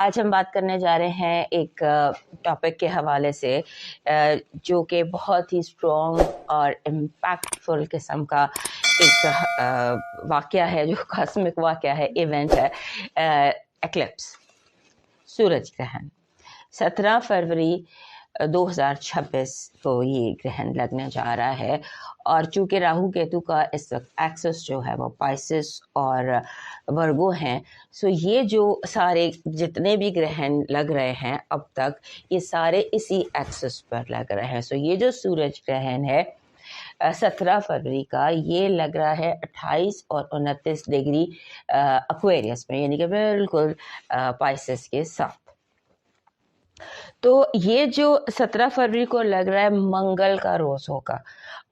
आज हम बात करने जा रहे हैं एक टॉपिक के हवाले से जो कि बहुत ही स्ट्रॉन्ग और इम्पैक्टफुल किस्म का एक वाक़या है, जो कॉस्मिक वाक़या है, इवेंट है, एक्लिप्स, सूरज ग्रहण। 17 फरवरी 2026 को ये ग्रहण लगने जा रहा है। और चूँकि राहु केतु का इस वक्त एक्सिस जो है वो पाइसिस और वर्गो हैं, सो ये जो सारे जितने भी ग्रहण लग रहे हैं अब तक, ये सारे इसी एक्सिस पर लग रहे हैं। सो ये जो सूरज ग्रहण है 17 फरवरी का, ये लग रहा है 28 और 29 डिग्री एक्वेरियस में, यानी कि बिल्कुल पाइसिस के साथ। तो ये जो 17 फरवरी को लग रहा है मंगल का रोज़ होगा।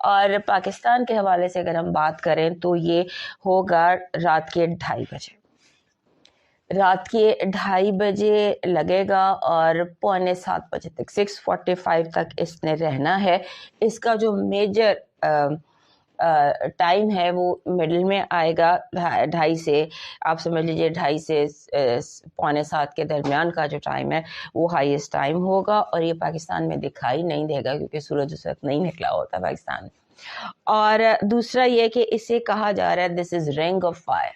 और पाकिस्तान के हवाले से अगर हम बात करें तो ये होगा रात के 2:30 बजे लगेगा और 6:45 बजे तक, 6:45 तक इसने रहना है। इसका जो मेजर टाइम है वो मिडिल में आएगा, 2:30 से, आप समझ लीजिए 2:30 से 6:45 के दरमियान का जो टाइम है वो हाईएस्ट टाइम होगा। और ये पाकिस्तान में दिखाई नहीं देगा क्योंकि सूरज उस वक्त नहीं निकला होता पाकिस्तान में। और दूसरा ये कि इसे कहा जा रहा है this is ring of fire,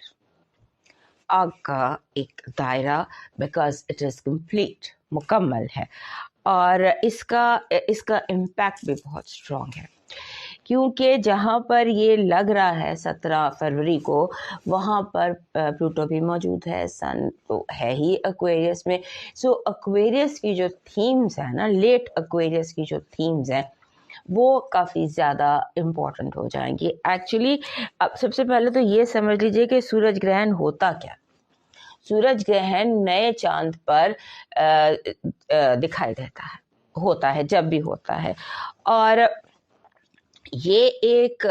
आग का एक दायरा, बिकॉज इट इज़ कंप्लीट, मुकम्मल है। और इसका इम्पैक्ट भी बहुत स्ट्रॉन्ग है क्योंकि जहाँ पर ये लग रहा है 17 फरवरी को, वहाँ पर प्लूटो भी मौजूद है, सन तो है ही एक्वेरियस में। सो एक्वेरियस की जो थीम्स है ना, लेट एक्वेरियस की जो थीम्स हैं वो काफ़ी ज़्यादा इम्पॉर्टेंट हो जाएंगी। एक्चुअली अब सबसे पहले तो ये समझ लीजिए कि सूरज ग्रहण होता क्या। सूरज ग्रहण नए चांद पर दिखाई देता है, होता है, जब भी होता है। और ये एक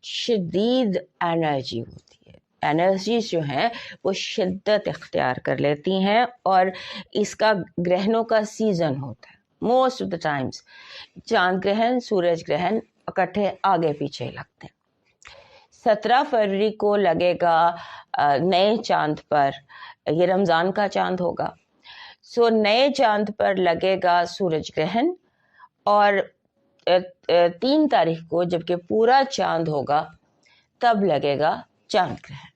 शदीद एनर्जी होती है, एनर्जीज जो हैं वो शिद्दत इख्तियार कर लेती हैं। और इसका ग्रहणों का सीज़न होता है। मोस्ट ऑफ द टाइम्स चांद ग्रहण, सूरज ग्रहण इकट्ठे आगे पीछे लगते हैं। 17 फरवरी को लगेगा नए चांद पर, ये रमज़ान का चांद होगा। सो नए चांद पर लगेगा सूरज ग्रहण। और 3 तारीख को जबकि पूरा चांद होगा तब लगेगा चांद ग्रहण।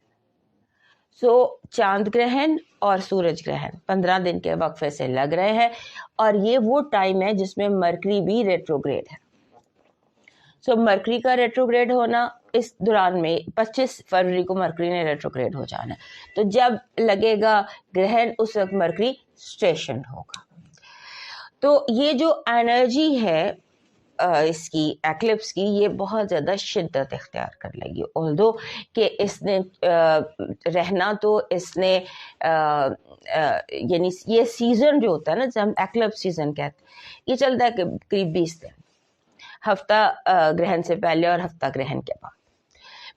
सो चांद ग्रहण और सूरज ग्रहण 15 दिन के वक्फे से लग रहे हैं। और ये वो टाइम है जिसमें मरकरी भी रेट्रोग्रेड है। सो मरकरी का रेट्रोग्रेड होना, इस दौरान में 25 फरवरी को मरकरी ने रेट्रोग्रेड हो जाना है। तो जब लगेगा ग्रहण उस वक्त मरकरी स्टेशन होगा। तो ये जो एनर्जी है इसकी एक्लिप्स की, ये बहुत ज़्यादा शिद्दत इख्तियार कर लेगी। ऑल्दो कि इसने रहना तो इसने यानी ये सीज़न जो होता है ना, जब हम एक्लिप्स सीज़न कहते हैं, ये चलता है करीब 20 दिन, हफ्ता ग्रहण से पहले और हफ्ता ग्रहण के बाद।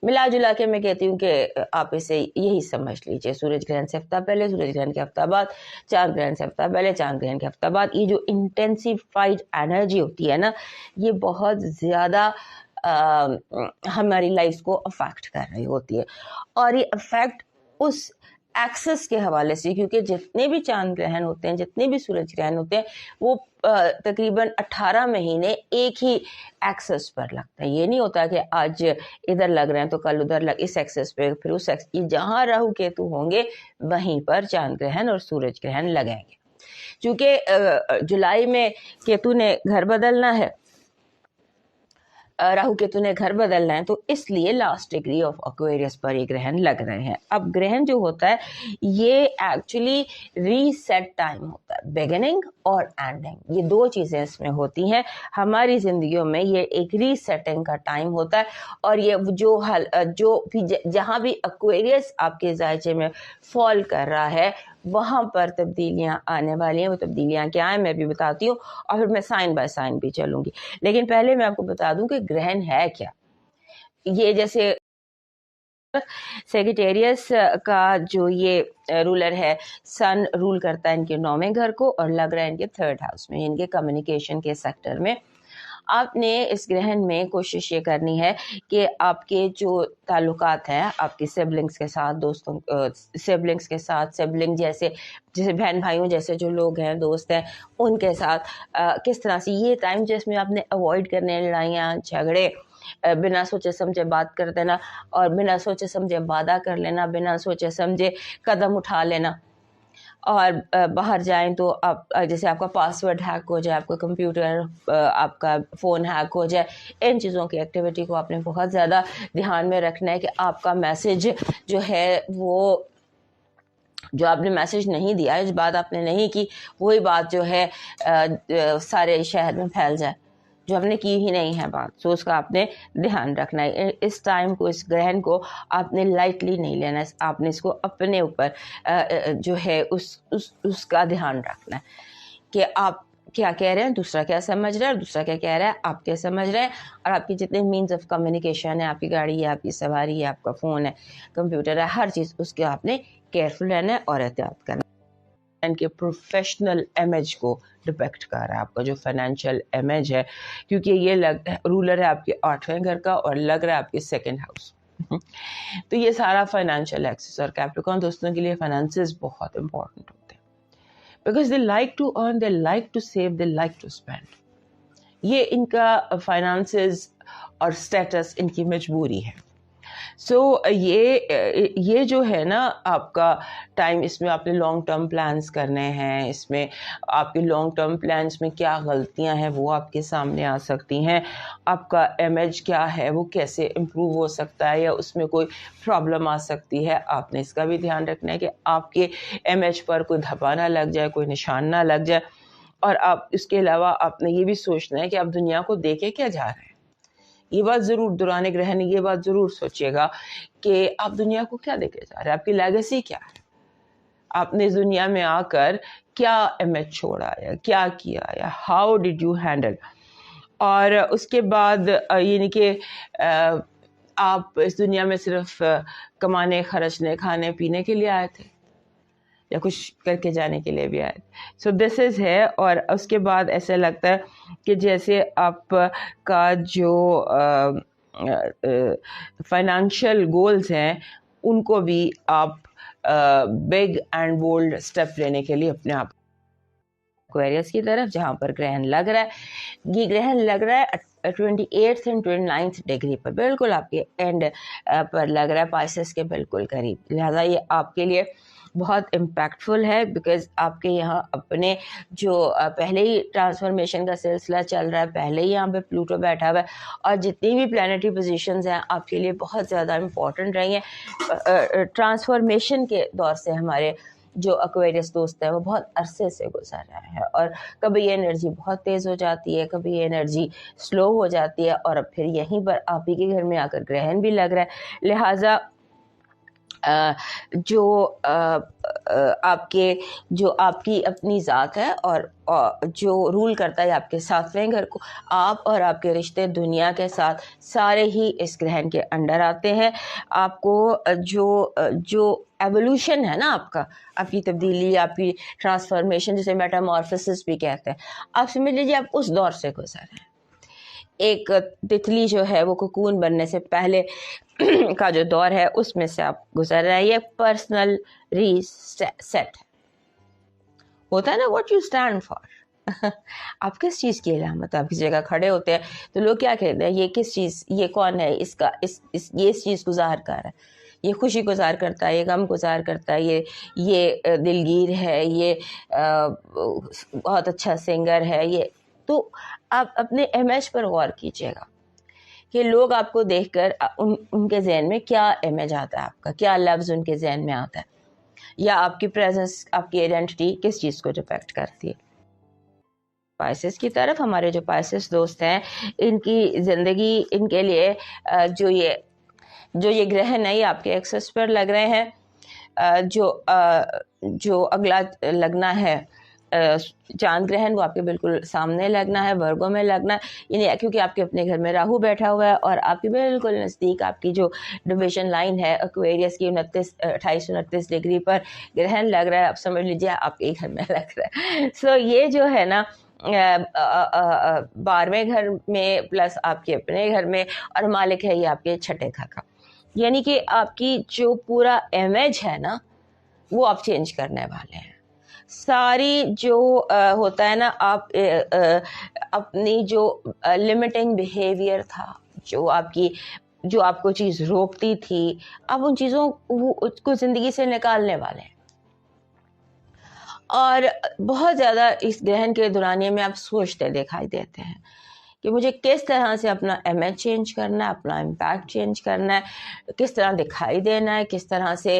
मिला जुला के मैं कहती हूँ कि आप इसे यही समझ लीजिए, सूरज ग्रहण से हफ्ता पहले, सूरज ग्रहण के हफ्ता बाद, चांद ग्रहण से हफ्ता पहले, चांद ग्रहण के हफ्ता बाद। ये जो इंटेंसिफाइड एनर्जी होती है ना, ये बहुत ज़्यादा हमारी लाइफ को अफेक्ट कर रही होती है। और ये अफेक्ट उस एक्सेस के हवाले से, क्योंकि जितने भी चांद ग्रहण होते हैं, जितने भी सूरज ग्रहण होते हैं, वो तकरीबन 18 महीने एक ही एक्सेस पर लगता है। ये नहीं होता कि आज इधर लग रहे हैं तो कल उधर इस एक्सेस पे, फिर उस एक्सेस, जहाँ राहु केतु होंगे वहीं पर चांद ग्रहण और सूरज ग्रहण लगेंगे। क्योंकि जुलाई में केतु ने घर बदलना है, राहु केतु ने घर बदलना है, तो इसलिए लास्ट डिग्री ऑफ एक्वेरियस पर ये ग्रहण लग रहे हैं। अब ग्रहण जो होता है ये एक्चुअली रीसेट टाइम होता है, बिगिनिंग और एंडिंग, ये दो चीज़ें इसमें होती हैं। हमारी ज़िंदगियों में ये एक रीसेटिंग का टाइम होता है। और ये जो भी जहाँ भी एक्वेरियस आपके ज़ायचे में फॉल कर रहा है वहाँ पर तब्दीलियाँ आने वाली हैं। वो तब्दीलियाँ क्या हैं मैं भी बताती हूँ, और फिर मैं साइन बाय साइन भी चलूँगी। लेकिन पहले मैं आपको बता दूं कि ग्रहण है क्या। ये जैसे सेजिटेरियस का जो ये रूलर है, सन रूल करता है इनके 9वें घर को और लग रहा है इनके 3rd हाउस में, इनके कम्युनिकेशन के सेक्टर में। आपने इस ग्रहण में कोशिश ये करनी है कि आपके जो ताल्लुकात हैं आपके सिबलिंग्स के साथ, दोस्तों सिबलिंग्स के साथ, सिबलिंग जैसे बहन भाइयों जैसे जो लोग हैं, दोस्त हैं, उनके साथ किस तरह से ये टाइम जिसमें आपने अवॉइड करने लड़ाइयाँ झगड़े, बिना सोचे समझे बात कर देना और बिना सोचे समझे वादा कर लेना, बिना सोचे समझे कदम उठा लेना। और बाहर जाएं तो आप जैसे आपका पासवर्ड हैक हो जाए, आपका कंप्यूटर, आपका फ़ोन हैक हो जाए, इन चीज़ों की एक्टिविटी को आपने बहुत ज़्यादा ध्यान में रखना है कि आपका मैसेज जो है वो जो आपने मैसेज नहीं दिया, इस बात आपने नहीं की, वही बात जो है सारे शहर में फैल जाए, जो आपने की ही नहीं है बात। सो उसका आपने ध्यान रखना है। इस टाइम को, इस ग्रहण को आपने लाइटली नहीं लेना है, आपने इसको अपने ऊपर जो है उसका ध्यान रखना है कि आप क्या कह रहे हैं, दूसरा क्या समझ रहा है, और दूसरा क्या कह रहा है, आप क्या समझ रहे हैं, और आपके जितने मीन्स ऑफ कम्युनिकेशन है, आपकी गाड़ी है, आपकी सवारी है, आपका फ़ोन है, कंप्यूटर है, हर चीज़ उसके आपने केयरफुल रहना है और एहतियात करना है। के प्रोफेशनल इमेज को डिपेक्ट कर रहा है, आपका जो फाइनेंशियल इमेज है, क्योंकि ये रूलर है आपके 8वें घर का और लग रहा है आपके 2nd हाउस। तो ये सारा फाइनेंशियल एक्सेस, और कैप्रिकॉर्न दोस्तों के लिए फाइनेंसेस बहुत इंपॉर्टेंट होते हैं, because they like to earn, they like to save, they like to spend. ये इनका फाइनेंसेस और स्टेटस इनकी मजबूरी है। सो ये जो है ना आपका टाइम, इसमें आपने लॉन्ग टर्म प्लान्स करने हैं, इसमें आपके लॉन्ग टर्म प्लान्स में क्या गलतियां हैं वो आपके सामने आ सकती हैं, आपका इमेज क्या है वो कैसे इम्प्रूव हो सकता है या उसमें कोई प्रॉब्लम आ सकती है। आपने इसका भी ध्यान रखना है कि आपके इमेज पर कोई धब्बा ना लग जाए, कोई निशान ना लग जाए। और आप इसके अलावा आपने ये भी सोचना है कि आप दुनिया को देखे क्या जा रहे हैं। ये बात ज़रूर दौरान ग्रहण ये बात ज़रूर सोचिएगा कि आप दुनिया को क्या देके जा रहे हैं, आपकी लेगेसी क्या है, आपने इस दुनिया में आकर क्या इमेज छोड़ा या क्या किया या हाउ डिड यू हैंडल। और उसके बाद यानी कि आप इस दुनिया में सिर्फ कमाने, खर्चने, खाने पीने के लिए आए थे या कुछ करके जाने के लिए भी आए। सो दिस इज़ है। और उसके बाद ऐसा लगता है कि जैसे आपका जो फाइनेंशियल गोल्स हैं उनको भी आप बिग एंड बोल्ड स्टेप लेने के लिए अपने आप एक्वेरियस की तरफ, जहाँ पर ग्रहण लग रहा है, ये ग्रहण लग रहा है 28th एंड 29th डिग्री पर, बिल्कुल आपके एंड पर लग रहा है, पाइसेस के बिल्कुल करीब। लिहाजा ये आपके लिए बहुत इम्पैक्टफुल है, बिकॉज आपके यहाँ अपने जो पहले ही ट्रांसफॉर्मेशन का सिलसिला चल रहा है, पहले ही यहाँ पे प्लूटो बैठा हुआ है, और जितनी भी प्लानिटरी पोजीशंस हैं आपके लिए बहुत ज़्यादा इम्पॉर्टेंट रही हैं। ट्रांसफॉर्मेशन के दौर से हमारे जो एक्वेरियस दोस्त है वो बहुत अरसे से गुजर रहा है, और कभी ये एनर्जी बहुत तेज़ हो जाती है, कभी ये एनर्जी स्लो हो जाती है, और अब फिर यहीं पर आप ही के घर में आकर ग्रहण भी लग रहा है। लिहाजा जो आपकी अपनी ज़ात है और जो रूल करता है आपके 7वें घर को, आप और आपके रिश्ते दुनिया के साथ सारे ही इस ग्रहण के अंडर आते हैं। आपको जो एवोल्यूशन है ना आपकी तब्दीली, आपकी ट्रांसफॉर्मेशन, जिसे मेटामॉर्फोसिस भी कहते हैं, आप समझ लीजिए आप उस दौर से गुजर रहे हैं। एक तितली जो है वो कोकून बनने से पहले का जो दौर है उसमें से आप गुजर रहे हैं। ये पर्सनल रीसेट होता है ना, व्हाट यू स्टैंड फॉर। आप किस चीज़ की अलामत, आप किसी जगह खड़े होते हैं तो लोग क्या कहते हैं, ये किस चीज़, ये कौन है, इसका ये इस चीज़ को ज़ाहिर कर रहा है, ये खुशी को ज़ाहिर करता है, ये गम को ज़ाहिर करता है, ये दिलगीर है, ये बहुत अच्छा सिंगर है। ये तो आप अपने इमेज पर गौर कीजिएगा कि लोग आपको देखकर उनके जहन में क्या इमेज आता है, आपका क्या लफ्ज़ उनके जहन में आता है, या आपकी प्रेजेंस, आपकी आइडेंटिटी किस चीज़ को डिपेक्ट करती है। पाइसेस की तरफ हमारे जो पाइसेस दोस्त हैं, इनकी ज़िंदगी, इनके लिए जो ये ग्रहण है ये आपके एक्सेस पर लग रहे हैं। जो अगला लगना है चांद ग्रहण, वो आपके बिल्कुल सामने लगना है, वर्गों में लगना है, यानी क्योंकि आपके अपने घर में राहु बैठा हुआ है, और आपके बिल्कुल नज़दीक आपकी जो डिविजन लाइन है एक्वेरियस की 28-29 डिग्री पर ग्रहण लग रहा है। आप समझ लीजिए आपके घर में लग रहा है। सो ये जो है ना 12वें घर में प्लस आपके अपने घर में, और मालिक है ये आपके छठे घर का। यानी कि आपकी जो पूरा इमेज है ना वो आप चेंज करने वाले हैं। सारी जो होता है ना, आप अपनी जो लिमिटिंग बिहेवियर था, जो आपको चीज़ रोकती थी, आप उन चीज़ों को ज़िंदगी से निकालने वाले हैं। और बहुत ज़्यादा इस ग्रहण के दौरानिए में आप सोचते दिखाई देते हैं कि मुझे किस तरह से अपना इमेज चेंज करना है, अपना इम्पैक्ट चेंज करना है, किस तरह दिखाई देना है, किस तरह से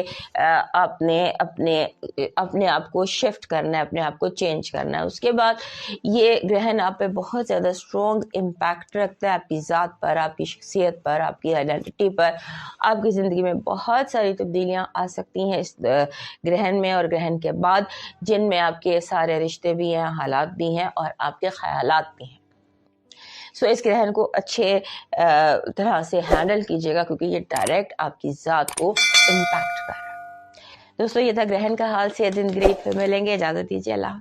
अपने आप को शिफ्ट करना है, अपने आप को चेंज करना है। उसके बाद ये ग्रहण आप पे बहुत ज़्यादा स्ट्रॉन्ग इम्पैक्ट रखता है, आपकी ज़ात पर, आपकी शख्सियत पर, आपकी आइडेंटिटी पर। आपकी ज़िंदगी में बहुत सारी तब्दीलियाँ आ सकती हैं इस ग्रहण में और ग्रहण के बाद, जिनमें आपके सारे रिश्ते भी हैं, हालात भी हैं और आपके ख़यालात भी हैं। सो इस ग्रहण को अच्छे तरह से हैंडल कीजिएगा, क्योंकि ये डायरेक्ट आपकी ज़ात को इम्पैक्ट कर रहा है। दोस्तों, ये था ग्रहण का हाल। से दिन ग्रेट पे मिलेंगे, इजाज़त दीजिए, अल्लाह।